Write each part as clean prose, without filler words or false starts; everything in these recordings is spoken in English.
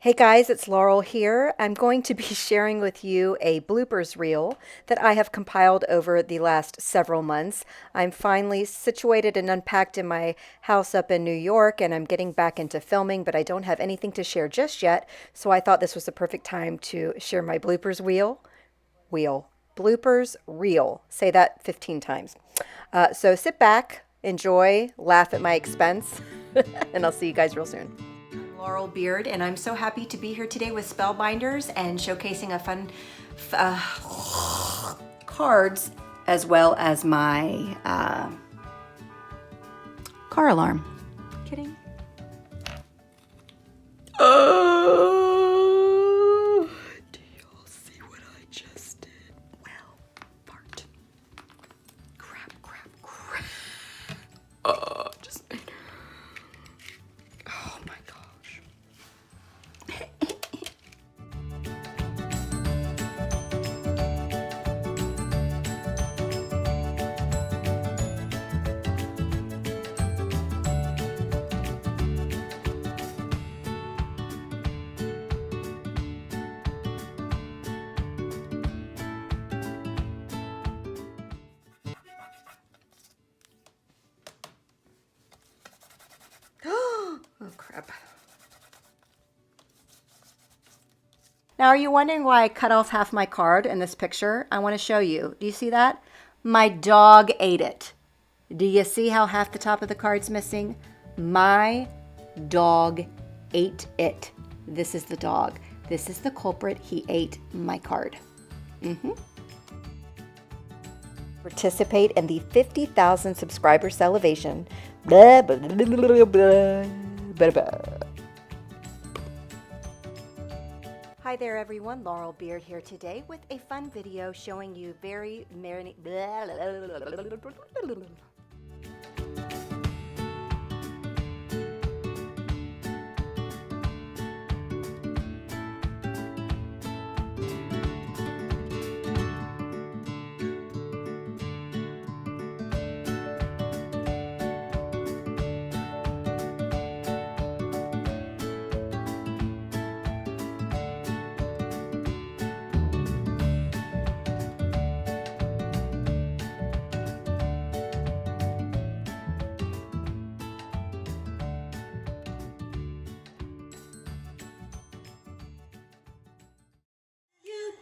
Hey guys, it's Laurel here. I'm going to be sharing with you a bloopers reel that I have compiled over the last several months. I'm finally situated and unpacked in my house up in New York, and I'm getting back into filming, but I don't have anything to share just yet, so I thought this was the perfect time to share my bloopers bloopers reel. Say that 15 times. So sit back, enjoy, laugh at my expense, and I'll see you guys real soon. Laurel Beard, and I'm so happy to be here today with Spellbinders and showcasing a fun cards as well as my car alarm. Kidding. Do y'all see what I just did? Well, fart. Crap. Just. Oh my gosh. Oh crap. Now, are you wondering why I cut off half my card in this picture? I want to show you. Do you see that? My dog ate it. Do you see how half the top of the card's missing? My dog ate it. This is the dog. This is the culprit. He ate my card. Participate in the 50,000 subscriber celebration. Blah, blah, blah, blah, blah, blah, blah. Hi there everyone, Laurel Beard here today with a fun video showing you very many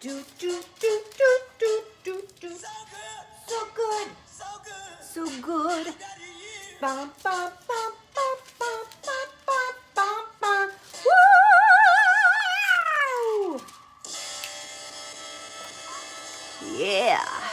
do. So good. Bum, bum, bum, bum, bum, bum, bum, bum, bum. Woo! Yeah.